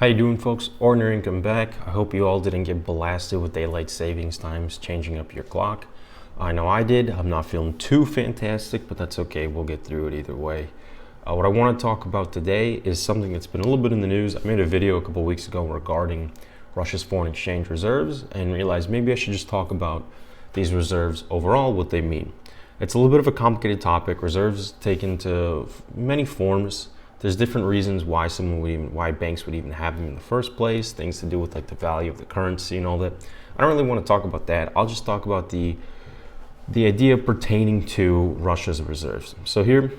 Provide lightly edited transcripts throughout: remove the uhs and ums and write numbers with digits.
How you doing, folks? Ordinary Income back. I hope you all didn't get blasted with daylight savings times changing up your clock. I know I did. I'm not feeling too fantastic, but that's okay. We'll get through it either way. What I want to talk about today is something that's been a little bit in the news. I made a video a couple weeks ago regarding Russia's foreign exchange reserves and realized maybe I should just talk about these reserves overall, what they mean. It's a little bit of a complicated topic. Reserves take into many forms. There's different reasons why why banks would even have them in the first place, things to do with like the value of the currency and all that. I don't really want to talk about that. I'll just talk about the idea pertaining to Russia's reserves. So here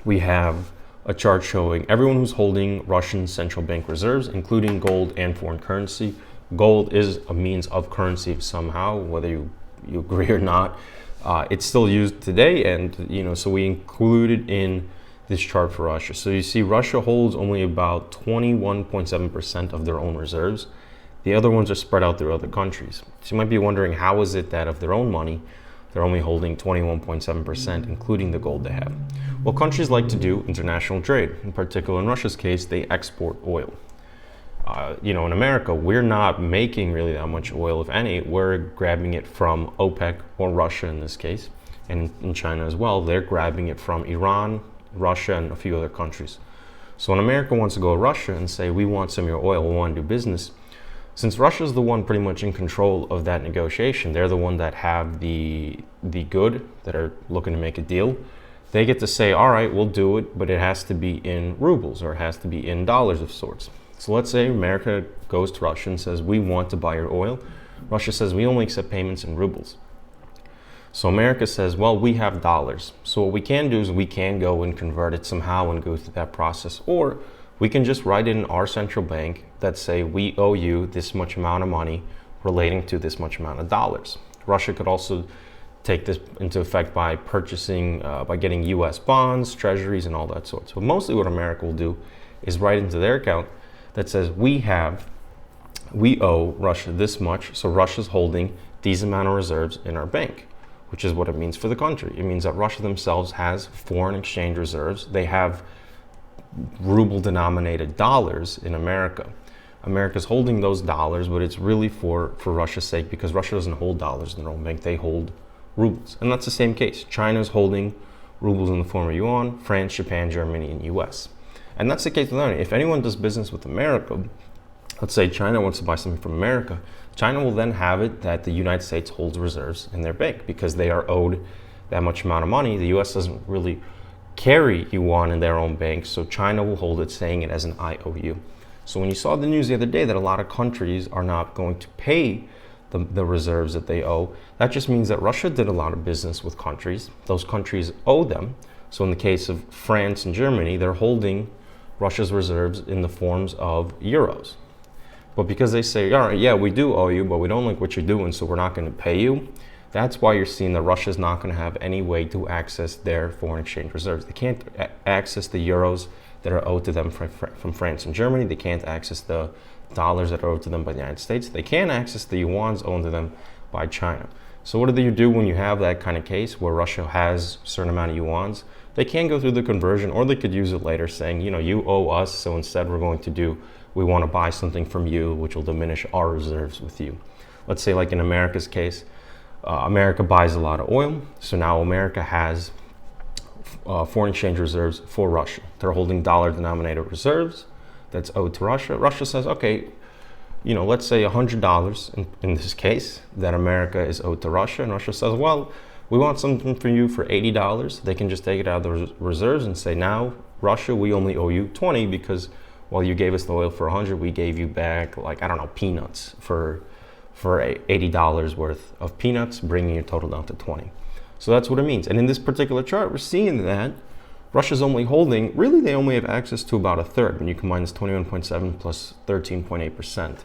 we have a chart showing everyone who's holding Russian central bank reserves, including gold and foreign currency. Gold is a means of currency somehow, whether you agree or not. It's still used today, and so we included in this chart for Russia. So you see Russia holds only about 21.7% of their own reserves. The other ones are spread out through other countries. So you might be wondering, how is it that of their own money, they're only holding 21.7%, including the gold they have? Well, countries like to do international trade. In particular, in Russia's case, they export oil. In America, we're not making really that much oil, if any. We're grabbing it from OPEC, or Russia in this case, and in China as well. They're grabbing it from Iran, Russia, and a few other countries. So when America wants to go to Russia and say, we want some of your oil, we want to do business, since Russia's the one pretty much in control of that negotiation, they're the one that have the good, that are looking to make a deal, they get to say, all right, we'll do it, but it has to be in rubles, or it has to be in dollars of sorts. So let's say America goes to Russia and says, we want to buy your oil. Russia says, we only accept payments in rubles. So America says, well, we have dollars. So what we can do is we can go and convert it somehow and go through that process. Or we can just write in our central bank that say, we owe you this much amount of money relating to this much amount of dollars. Russia could also take this into effect by purchasing, by getting US bonds, treasuries, and all that sort. So mostly what America will do is write into their account that says, we owe Russia this much. So Russia's holding these amount of reserves in our bank, which is what it means for the country. It means that Russia themselves has foreign exchange reserves. They have ruble-denominated dollars in America. America's holding those dollars, but it's really for Russia's sake, because Russia doesn't hold dollars in their own bank. They hold rubles. And that's the same case. China's holding rubles in the form of yuan, France, Japan, Germany, and US. And that's the case with anyone. If anyone does business with America, let's say China wants to buy something from America, China will then have it that the United States holds reserves in their bank because they are owed that much amount of money. The US doesn't really carry yuan in their own bank, so China will hold it, saying it as an IOU. So when you saw the news the other day that a lot of countries are not going to pay the reserves that they owe, that just means that Russia did a lot of business with countries. Those countries owe them. So in the case of France and Germany, they're holding Russia's reserves in the forms of euros. But because they say, all right, yeah, we do owe you, but we don't like what you're doing, so we're not going to pay you, that's why you're seeing that Russia's not going to have any way to access their foreign exchange reserves. They can't access the euros that are owed to them from France and Germany. They can't access the dollars that are owed to them by the United States. They can't access the yuans owed to them by China. So what do you do when you have that kind of case where Russia has a certain amount of yuans? They can go through the conversion, or they could use it later saying, you owe us, so instead we want to buy something from you, which will diminish our reserves with you. Let's say like in America's case, America buys a lot of oil. So now America has foreign exchange reserves for Russia. They're holding dollar-denominated reserves that's owed to Russia. Russia says, okay, let's say $100 in this case that America is owed to Russia. And Russia says, well, we want something from you for $80. They can just take it out of the reserves and say, now, Russia, we only owe you 20 because while you gave us the oil for 100, we gave you back, peanuts for $80 worth of peanuts, bringing your total down to 20. So that's what it means. And in this particular chart, we're seeing that Russia's only holding, really they only have access to about a third when you combine this 21.7 plus 13.8%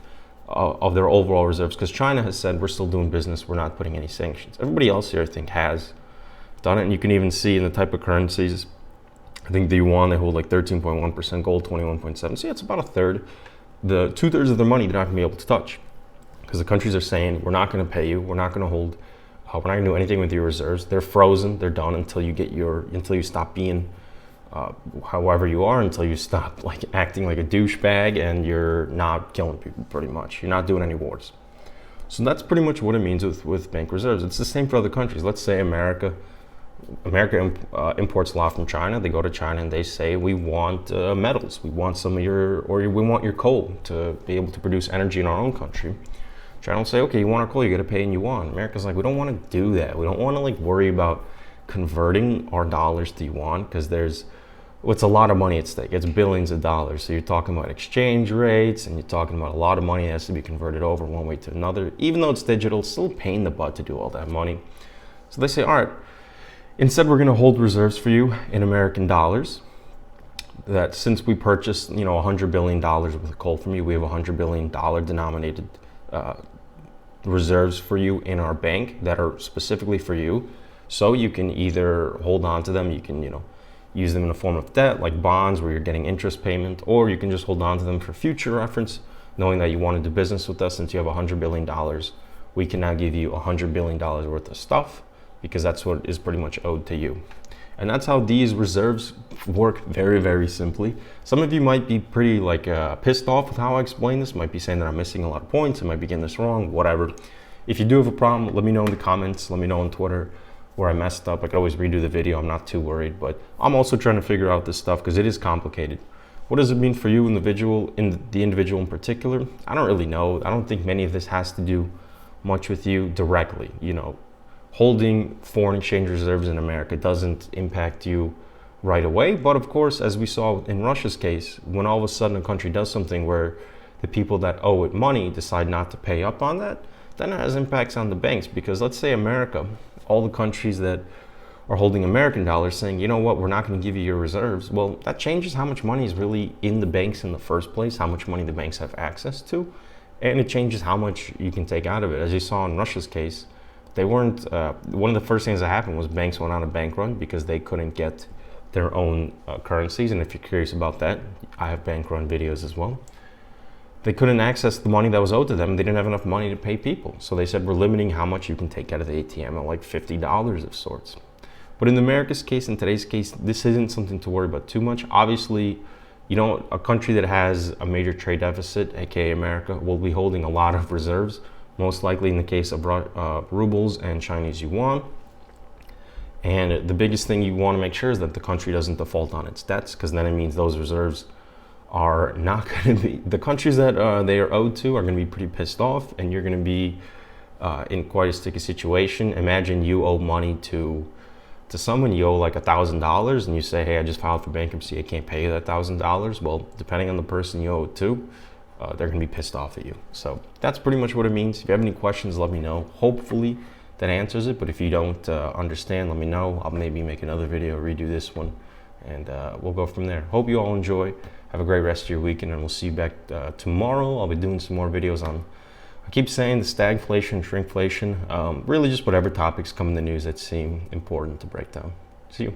of their overall reserves, because China has said, we're still doing business, we're not putting any sanctions. Everybody else here, I think, has done it. And you can even see in the type of currencies, I think the yuan, they hold like 13.1%, gold 21.7%. So yeah, it's about a third. The 2/3 of their money they're not gonna be able to touch, because the countries are saying, we're not gonna pay you, we're not gonna hold, we're not gonna do anything with your reserves. They're frozen, they're done until you stop being however you are until you stop like acting like a douchebag and you're not killing people. Pretty much, you're not doing any wars. So that's pretty much what it means with bank reserves. It's the same for other countries. Let's say America imports a lot from China. They go to China and they say, we want metals, we want some of your, or we want your coal to be able to produce energy in our own country. China will say, okay, you want our coal, you got to pay in yuan. America's like, we don't want to do that. We don't want to like worry about converting our dollars to yuan, because it's a lot of money at stake. It's billions of dollars. So you're talking about exchange rates, and you're talking about a lot of money that has to be converted over one way to another. Even though it's digital, it's still a pain in the butt to do all that money. So they say, all right, instead we're going to hold reserves for you in American dollars. That since we purchased, $100 billion worth of coal from you, we have $100 billion denominated reserves for you in our bank that are specifically for you. So you can either hold on to them, you can, use them in a form of debt, like bonds where you're getting interest payment, or you can just hold on to them for future reference, knowing that you want to do business with us. Since you have $100 billion, we can now give you $100 billion worth of stuff, because that's what is pretty much owed to you. And that's how these reserves work, very, very simply. Some of you might be pretty pissed off with how I explain this, might be saying that I'm missing a lot of points, I might be getting this wrong, whatever. If you do have a problem, let me know in the comments, let me know on Twitter where I messed up. I could always redo the video, I'm not too worried, but I'm also trying to figure out this stuff because it is complicated. What does it mean for you, individual in particular? I don't really know. I don't think many of this has to do much with you directly. Holding foreign exchange reserves in America doesn't impact you right away. But of course, as we saw in Russia's case, when all of a sudden a country does something where the people that owe it money decide not to pay up on that, then it has impacts on the banks. Because let's say America, all the countries that are holding American dollars saying, you know what, we're not going to give you your reserves. Well, that changes how much money is really in the banks in the first place, how much money the banks have access to, and it changes how much you can take out of it. As you saw in Russia's case, they weren't, one of the first things that happened was banks went on a bank run because they couldn't get their own currencies. And if you're curious about that, I have bank run videos as well. They couldn't access the money that was owed to them. They didn't have enough money to pay people. So they said, we're limiting how much you can take out of the ATM at like $50 of sorts. But in America's case, in today's case, this isn't something to worry about too much. Obviously, a country that has a major trade deficit, aka America, will be holding a lot of reserves, most likely in the case of rubles and Chinese yuan. And the biggest thing you want to make sure is that the country doesn't default on its debts, because then it means those reserves are not going to be, the countries that they are owed to are going to be pretty pissed off, and you're going to be in quite a sticky situation. Imagine you owe money to someone, you owe like $1,000, and you say, hey, I just filed for bankruptcy, I can't pay you that $1,000. Well, depending on the person you owe it to, they're going to be pissed off at you. So that's pretty much what it means. If you have any questions, let me know. Hopefully that answers it, but if you don't understand, let me know. I'll maybe make another video, redo this one, and we'll go from there. Hope you all enjoy. Have a great rest of your weekend, and we'll see you back tomorrow. I'll be doing some more videos on, I keep saying, the stagflation, shrinkflation, really just whatever topics come in the news that seem important to break down. See you.